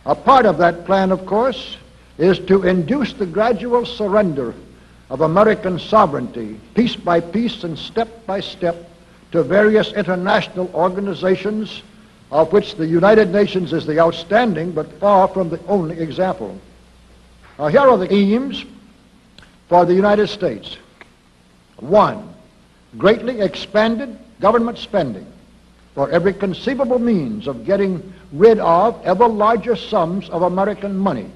A part of that plan, of course, is to induce the gradual surrender of American sovereignty, piece by piece and step by step, to various international organizations, of which the United Nations is the outstanding but far from the only example. Now, here are the aims for the United States. 1, greatly expanded government spending for every conceivable means of getting rid of ever larger sums of American money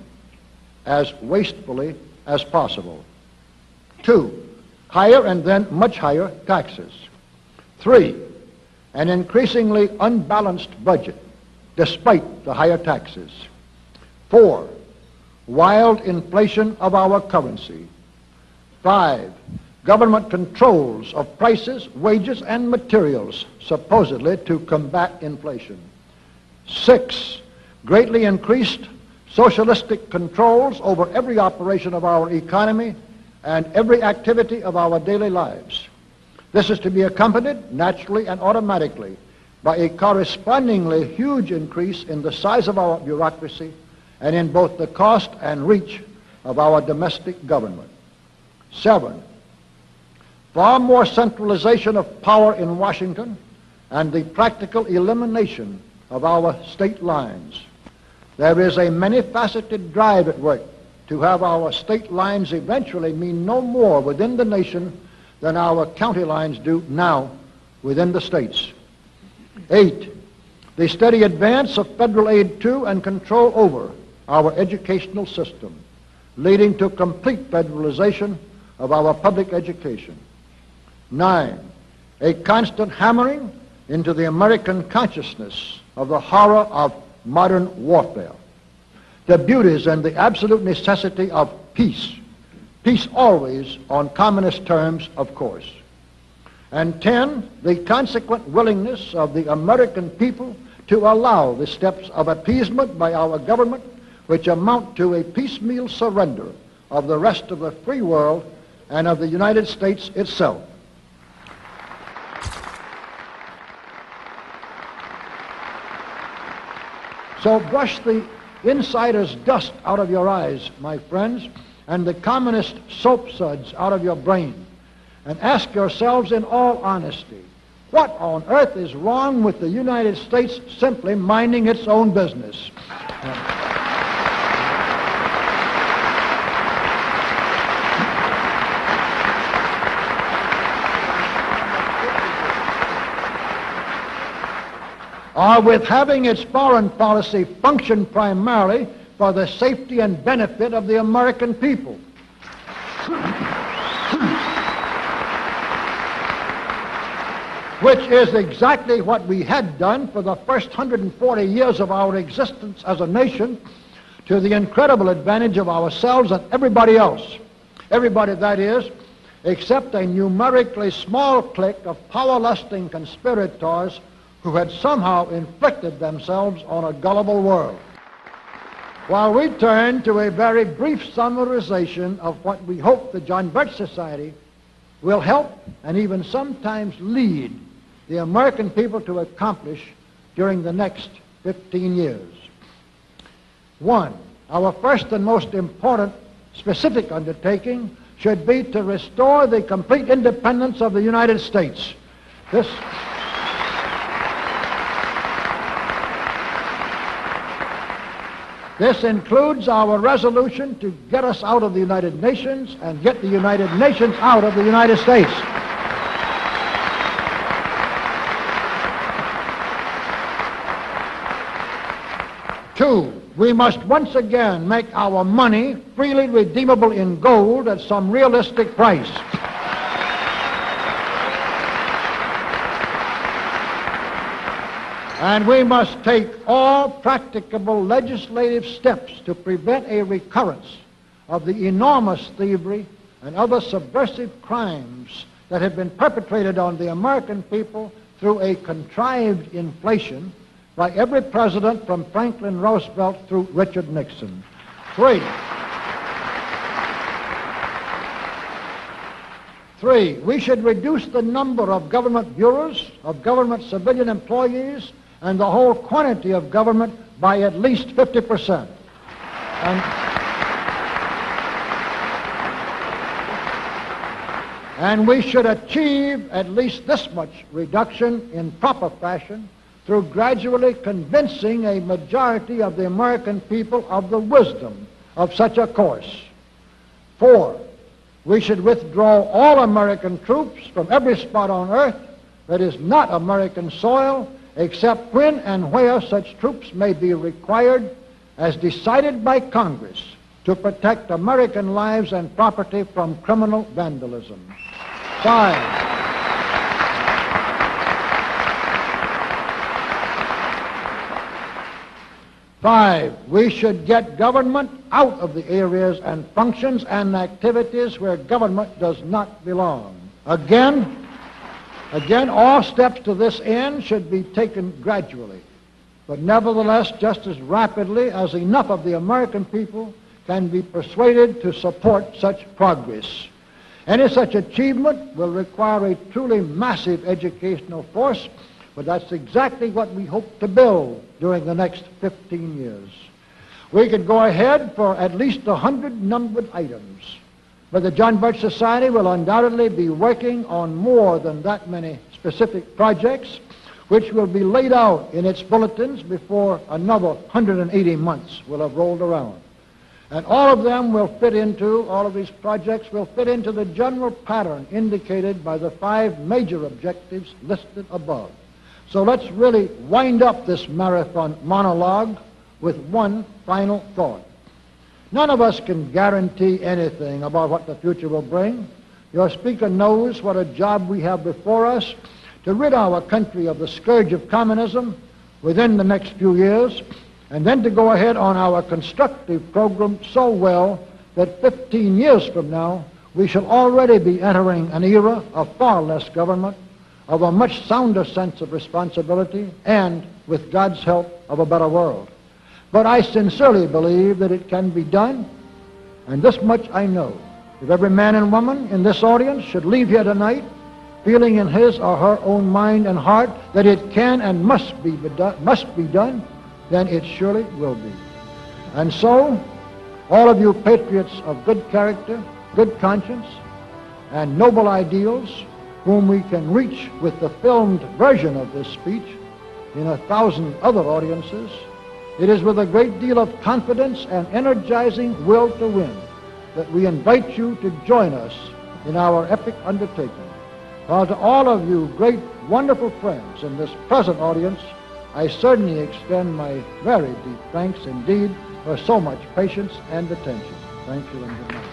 as wastefully as possible. 2, higher and then much higher taxes. 3, an increasingly unbalanced budget despite the higher taxes. 4, wild inflation of our currency. 5, government controls of prices, wages, and materials, supposedly to combat inflation. 6, greatly increased socialistic controls over every operation of our economy and every activity of our daily lives. This is to be accompanied naturally and automatically by a correspondingly huge increase in the size of our bureaucracy and in both the cost and reach of our domestic government. 7, far more centralization of power in Washington and the practical elimination of our state lines. There is a many-faceted drive at work to have our state lines eventually mean no more within the nation than our county lines do now within the states. 8, the steady advance of federal aid to and control over our educational system, leading to complete federalization of our public education. 9, a constant hammering into the American consciousness of the horror of modern warfare, the beauties and the absolute necessity of peace. Peace always on communist terms, of course. And 10, the consequent willingness of the American people to allow the steps of appeasement by our government which amount to a piecemeal surrender of the rest of the free world and of the United States itself. So brush the insider's dust out of your eyes, my friends, and the communist soap suds out of your brain, and ask yourselves in all honesty, what on earth is wrong with the United States simply minding its own business? Or with having its foreign policy function primarily for the safety and benefit of the American people. Which is exactly what we had done for the first 140 years of our existence as a nation, to the incredible advantage of ourselves and everybody else. Everybody, that is, except a numerically small clique of power-lusting conspirators who had somehow inflicted themselves on a gullible world. While we turn to a very brief summarization of what we hope the John Birch Society will help and even sometimes lead the American people to accomplish during the next 15 years. 1, our first and most important specific undertaking should be to restore the complete independence of the United States. This includes our resolution to get us out of the United Nations and get the United Nations out of the United States. Two, we must once again make our money freely redeemable in gold at some realistic price. And we must take all practicable legislative steps to prevent a recurrence of the enormous thievery and other subversive crimes that have been perpetrated on the American people through a contrived inflation by every president from Franklin Roosevelt through Richard Nixon. 3, we should reduce the number of government bureaus, of government civilian employees, and the whole quantity of government by at least 50%. And we should achieve at least this much reduction in proper fashion through gradually convincing a majority of the American people of the wisdom of such a course. 4, we should withdraw all American troops from every spot on earth that is not American soil, except when and where such troops may be required as decided by Congress to protect American lives and property from criminal vandalism. 5, we should get government out of the areas and functions and activities where government does not belong. Again, all steps to this end should be taken gradually, but nevertheless just as rapidly as enough of the American people can be persuaded to support such progress. Any such achievement will require a truly massive educational force, but that's exactly what we hope to build during the next 15 years. We could go ahead for at least 100 numbered items, but the John Birch Society will undoubtedly be working on more than that many specific projects, which will be laid out in its bulletins before another 180 months will have rolled around. And all of these projects will fit into the general pattern indicated by the 5 major objectives listed above. So let's really wind up this marathon monologue with one final thought. None of us can guarantee anything about what the future will bring. Your speaker knows what a job we have before us to rid our country of the scourge of communism within the next few years, and then to go ahead on our constructive program so well that 15 years from now we shall already be entering an era of far less government, of a much sounder sense of responsibility, and, with God's help, of a better world. But I sincerely believe that it can be done, and this much I know. If every man and woman in this audience should leave here tonight feeling in his or her own mind and heart that it can and must be done, then it surely will be. And so, all of you patriots of good character, good conscience, and noble ideals, whom we can reach with the filmed version of this speech in 1,000 other audiences, it is with a great deal of confidence and energizing will to win that we invite you to join us in our epic undertaking. While to all of you great, wonderful friends in this present audience, I certainly extend my very deep thanks indeed for so much patience and attention. Thank you and good night.